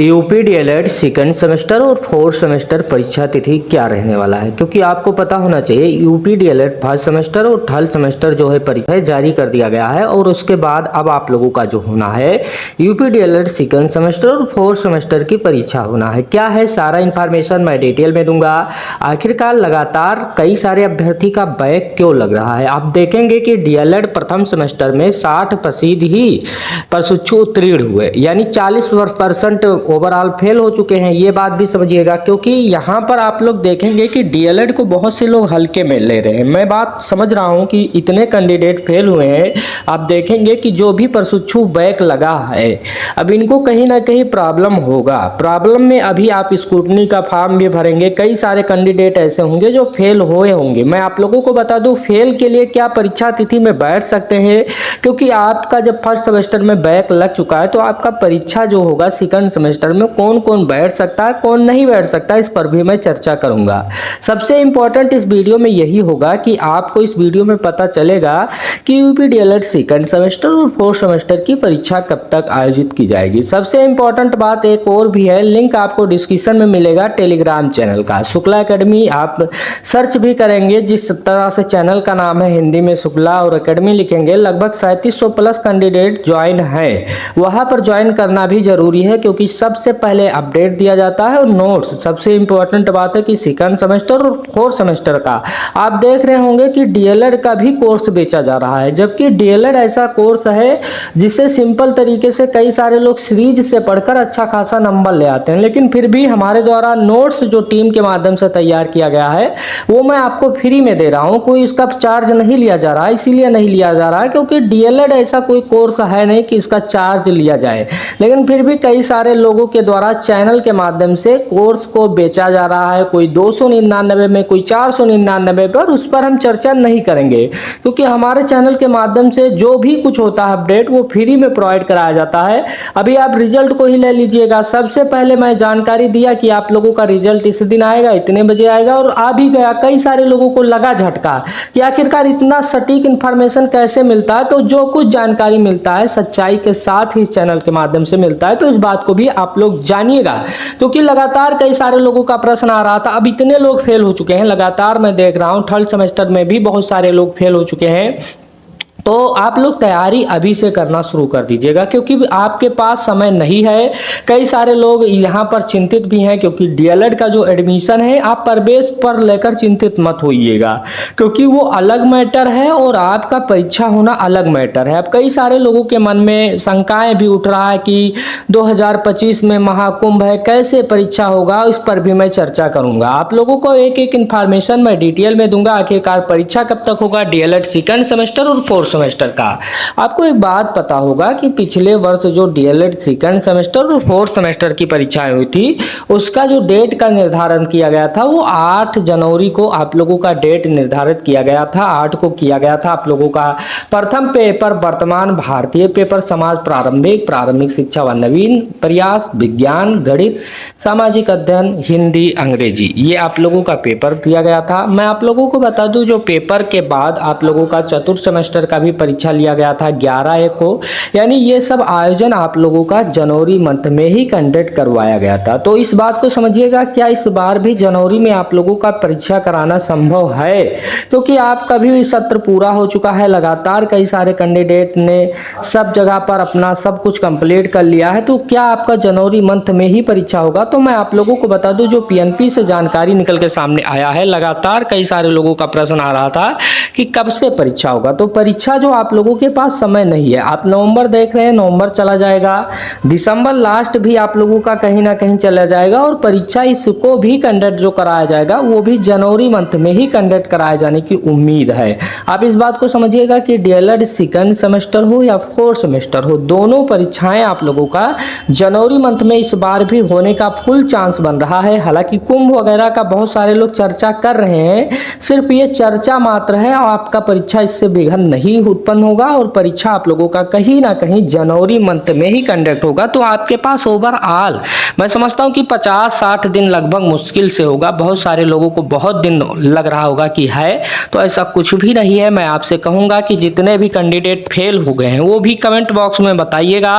UP DElEd second semester और fourth semester परीक्षा तिथि क्या रहने वाला है, क्योंकि आपको पता होना चाहिए यूपी डीएलएड फर्स्ट सेमेस्टर और थर्ड सेमेस्टर जो है परीक्षा जारी कर दिया गया है। और उसके बाद अब आप लोगों का जो होना है यूपी डीएलएड सेकंड सेमेस्टर और फोर्थ सेमेस्टर की परीक्षा होना है। क्या है सारा इन्फॉर्मेशन मैं डिटेल में दूंगा। आखिरकार लगातार कई सारे अभ्यर्थी का बैक क्यों लग रहा है। आप देखेंगे कि डीएलएड प्रथम सेमेस्टर में 60% ही प्रशिक्षु उत्तीर्ण हुए, यानी 40% ओवरऑल फेल हो चुके हैं। ये बात भी समझिएगा, क्योंकि यहाँ पर आप लोग देखेंगे कि डीएलएड को बहुत से लोग हल्के में ले रहे हैं। मैं बात समझ रहा हूँ कि इतने कैंडिडेट फेल हुए हैं। आप देखेंगे कि जो भी प्रशिक्षु बैक लगा है अब इनको कहीं ना कहीं प्रॉब्लम होगा। प्रॉब्लम में अभी आप स्क्रूटनी का फॉर्म भी भरेंगे, कई सारे कैंडिडेट ऐसे होंगे जो फेल हुए होंगे। मैं आप लोगों को बता दूं फेल के लिए क्या परीक्षा तिथि में बैठ सकते हैं, क्योंकि आपका जब फर्स्ट सेमेस्टर में बैक लग चुका है तो आपका परीक्षा जो होगा सेकंड सेमेस्टर में कौन कौन बैठ सकता है कौन नहीं बैठ सकता, इस पर भी मैं चर्चा करूंगा। सबसे इंपॉर्टेंट इस वीडियो में यही होगा कि आपको इस वीडियो में पता चलेगा कि यूपी डीएलएड सेकंड सेमेस्टर और फोर्थ सेमेस्टर की परीक्षा कब तक आयोजित की जाएगी। सबसे इंपॉर्टेंट बात एक और भी है, लिंक आपको डिस्क्रिप्शन में मिलेगा टेलीग्राम चैनल का, शुक्ला एकेडमी। आप सर्च भी करेंगे जिस तरह से चैनल का नाम है हिंदी में शुक्ला और एकेडमी लिखेंगे, लगभग 3700 प्लस कैंडिडेट ज्वाइन है। वहां पर ज्वाइन करना भी जरूरी है, क्योंकि सबसे पहले अपडेट दिया जाता है और नोट्स। सबसे इंपॉर्टेंट बात है कि सेकंड सेमेस्टर और फोर्थ सेमेस्टर का आप देख रहे होंगे कि डीएलएड का भी कोर्स बेचा जा रहा है, जबकि डीएलएड ऐसा कोर्स है जिसे सिंपल तरीके से कई सारे लोग सीरीज से पढ़कर अच्छा खासा नंबर ले आते हैं। लेकिन फिर भी हमारे द्वारा नोट्स जो टीम के माध्यम से तैयार किया गया है वो मैं आपको फ्री में दे रहा हूं, कोई इसका चार्ज नहीं लिया जा रहा है। इसीलिए नहीं लिया जा रहा है क्योंकि डीएलएड ऐसा कोई कोर्स है नहीं कि इसका चार्ज लिया जाए। लेकिन फिर भी कई सारे लोगों के द्वारा चैनल के माध्यम से कोर्स को बेचा जा रहा है, कोई 299 में, कोई 499 पर। उस पर हम चर्चा नहीं करेंगे, क्योंकि हमारे चैनल के माध्यम से जो भी कुछ होता है अपडेट वो फ्री में प्रोवाइड कराया जाता है। अभी आप रिजल्ट को ही ले लीजिएगा, सबसे पहले मैं जानकारी दिया कि आप लोगों का रिजल्ट इस दिन आएगा, इतने बजे आएगा, और आ भी गया। कई सारे लोगों को लगा झटका कि आखिरकार इतना सटीक इंफॉर्मेशन कैसे मिलता है। तो जो कुछ जानकारी मिलता है सच्चाई के साथ ही इस चैनल के माध्यम से मिलता है, तो इस बात को भी आप लोग जानिएगा, क्योंकि लगातार कई सारे लोगों का प्रश्न आ रहा था। अब इतने लोग फेल हो चुके हैं, लगातार मैं देख रहा हूं थर्ड सेमेस्टर में भी बहुत सारे लोग फेल हो चुके हैं। तो आप लोग तैयारी अभी से करना शुरू कर दीजिएगा, क्योंकि आपके पास समय नहीं है। कई सारे लोग यहाँ पर चिंतित भी हैं, क्योंकि डीएलएड का जो एडमिशन है आप प्रवेश पर लेकर चिंतित मत होइएगा, क्योंकि वो अलग मैटर है और आपका परीक्षा होना अलग मैटर है। अब कई सारे लोगों के मन में शंकाएं भी उठ रहा है कि 2025 में महाकुंभ है, कैसे परीक्षा होगा, इस पर भी मैं चर्चा करूंगा। आप लोगों को एक एक इन्फॉर्मेशन मैं डिटेल में दूंगा। आखिरकार परीक्षा कब तक होगा डीएलएड सेकंड सेमेस्टर और फोर्थ सेमेस्टर का। आपको एक बात पता होगा कि पिछले वर्ष जो डीएलएड सेकंड सेमेस्टर और फोर्थ सेमेस्टर की परीक्षाएं हुई थी उसका जो डेट का निर्धारण किया गया था वो 8 जनवरी को आप लोगों का डेट निर्धारित किया गया था। 8 को किया गया था आप लोगों का प्रथम पेपर वर्तमान भारतीय पेपर, समाज प्रारंभिक, प्रारंभिक शिक्षा व नवीन प्रयास, विज्ञान, गणित, सामाजिक अध्ययन, हिंदी, अंग्रेजी, ये आप लोगों का पेपर दिया गया था। मैं आप लोगों को बता दूं जो पेपर के बाद आप लोगों का चतुर्थ सेमेस्टर का भी परीक्षा लिया गया था 11 को, यानी ये सब आयोजन आप लोगों का जनवरी मंथ में ही कंडक्ट करवाया गया था। तो इस बात को समझिएगा, क्या इस बार भी जनवरी में आप लोगों का परीक्षा कराना संभव है, क्योंकि आपका भी सत्र पूरा हो चुका है। लगातार कई सारे कैंडिडेट ने सब जगह पर अपना सब कुछ कंप्लीट कर लिया है। तो क्या आपका जनवरी मंथ में ही परीक्षा होगा? तो मैं आप लोगों को बता दूं जो पीएनपी से जानकारी निकल के सामने आया है, लगातार कई सारे लोगों का प्रश्न आ रहा था कि कब से परीक्षा होगा। तो परीक्षा जो आप लोगों के पास समय नहीं है। आप नवंबर देख रहे हैं, नवंबर चला जाएगा, दिसंबर लास्ट भी आप लोगों का कहीं ना कहीं चला जाएगा, और परीक्षा इसको भी कंडक्ट जो कराया जाएगा वो भी जनवरी मंथ में ही कंडक्ट कराए जाने की उम्मीद है। आप इस बात को समझिएगा कि डीएलएड सेकंड सेमेस्टर हो या फोर्थ सेमेस्टर हो, दोनों परीक्षाएं आप लोगों का जनवरी मंथ में इस बार भी होने का फुल चांस बन रहा है। हालांकि कुंभ वगैरह का बहुत सारे लोग चर्चा कर रहे हैं, सिर्फ ये चर्चा मात्र है, आपका परीक्षा इससे विघ्न नहीं उत्पन्न होगा और परीक्षा आप लोगों का कहीं ना कहीं जनवरी मंथ में ही कंडक्ट होगा। तो आपके पास ओवरऑल मैं समझता हूँ कि 50-60 दिन लगभग मुश्किल से होगा। बहुत सारे लोगों को बहुत दिन लग रहा होगा कि है, तो ऐसा कुछ भी नहीं है। मैं आपसे कहूँगा कि जितने भी कैंडिडेट फेल हो गए हैं वो भी कमेंट बॉक्स में बताइएगा।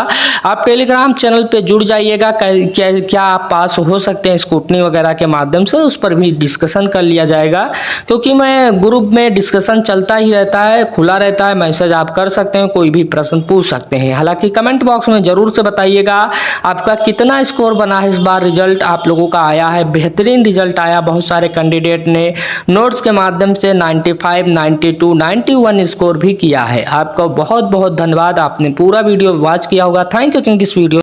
आप टेलीग्राम चैनल पे जुड़ जाइएगा। क्या आप पास हो सकते हैं स्क्रूटनी वगैरह के माध्यम से, उस पर भी डिस्कशन कर लिया जाएगा, क्योंकि मैं ग्रुप में डिस्कशन चलता ही रहता है, खुला रहता है। मैसेज आप कर सकते हैं, कोई भी प्रश्न पूछ सकते हैं। हालांकि कमेंट बॉक्स में जरूर से बताइएगा आपका कितना स्कोर बना है। इस बार रिजल्ट आप लोगों का आया है, बेहतरीन रिजल्ट आया। बहुत सारे कैंडिडेट ने नोट्स के माध्यम से 95, 92, 91 स्कोर भी किया है। आपका बहुत बहुत धन्यवाद, आपने पूरा वीडियो वॉच किया होगा। Thank you this video.